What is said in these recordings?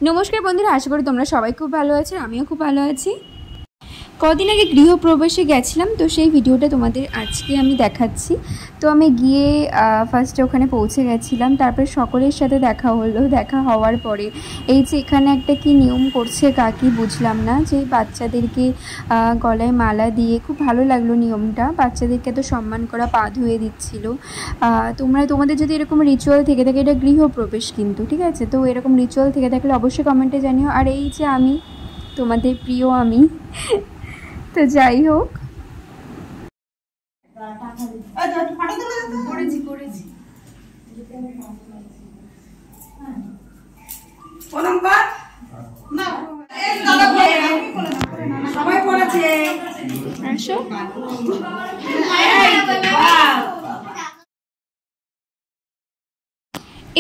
নমস্কার বন্ধুরা, আশা করি তোমরা সবাই খুব ভালো আছো। আমিও খুব ভালো আছি। কদিন আগে গৃহপ্রবেশে গেছিলাম, তো সেই ভিডিওটা তোমাদের আজকে আমি দেখাচ্ছি। তো আমি গিয়ে ফার্স্টে ওখানে পৌঁছে গেছিলাম, তারপরে সকলের সাথে দেখা হলো। দেখা হওয়ার পরে এই যে এখানে একটা কি নিয়ম করছে কাকি, বুঝলাম না, যে বাচ্চাদেরকে গলায় মালা দিয়ে, খুব ভালো লাগলো নিয়মটা। বাচ্চাদেরকে তো সম্মান করা, পা ধুয়ে দিচ্ছিল। তোমাদের যদি এরকম রিচুয়াল থেকে থাকে, এটা গৃহপ্রবেশ কিন্তু, ঠিক আছে? তো এরকম রিচুয়াল থেকে থাকলে অবশ্যই কমেন্টে জানিও। আর এই যে আমি তোমাদের প্রিয় আমি, তো যাই হোক, আসো।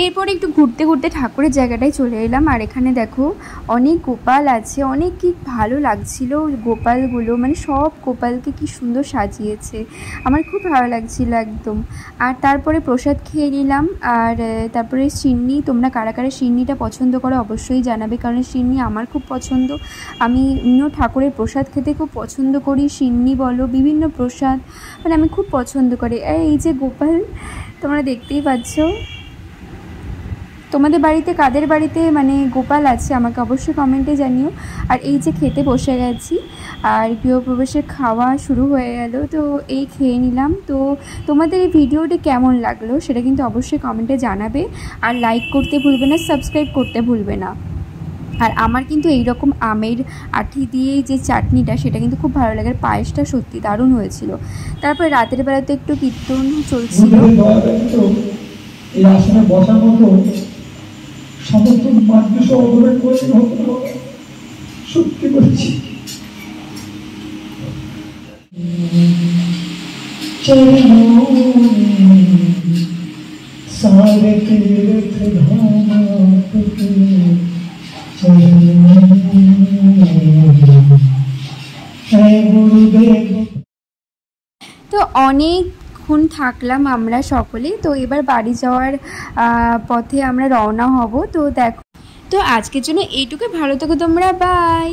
এরপরে একটু ঘুরতে ঘুরতে ঠাকুরের জায়গাটায় চলে এলাম। আর এখানে দেখো অনেক গোপাল আছে, অনেক কি ভালো লাগছিল গোপালগুলো, মানে সব গোপালকে কি সুন্দর সাজিয়েছে, আমার খুব ভালো লাগছিল একদম। আর তারপরে প্রসাদ খেয়ে নিলাম। আর তারপরে সিন্নি, তোমরা কারা কারা সিন্নিটা পছন্দ করো অবশ্যই জানাবে, কারণ সিন্নি আমার খুব পছন্দ। আমি ঠাকুরের প্রসাদ খেতে খুব পছন্দ করি, সিন্নি বলো, বিভিন্ন প্রসাদ, মানে আমি খুব পছন্দ করি। এই যে গোপাল তোমরা দেখতেই পাচ্ছ। তোমাদের বাড়িতে কাদের বাড়িতে মানে গোপাল আছে আমাকে অবশ্যই কমেন্টে জানিও। আর এই যে খেতে বসে গেছি, আর গৃহপ্রবেশের খাওয়া শুরু হয়ে গেল, তো এই খেয়ে নিলাম। তো তোমাদের এই ভিডিওটি কেমন লাগলো সেটা কিন্তু অবশ্যই কমেন্টে জানাবে। আর লাইক করতে ভুলবে না, সাবস্ক্রাইব করতে ভুলবে না। আর আমার কিন্তু এই রকম আমের আঠি দিয়ে যে চাটনিটা, সেটা কিন্তু খুব ভালো লাগে। পায়েসটা সত্যি দারুণ হয়েছিল। তারপর রাতের বেলাতে একটু কীর্তন চলছিল। সমস্ত মানুষ অবহেলা করে সত্যি বলছি, তো অনেকক্ষণ থাকলাম আমরা সকলে। তো এবার বাড়ি যাওয়ার পথে আমরা রওনা হব। তো দেখো, তো আজকের জন্য এইটুকু, ভালো থেকো তোমরা, বাই।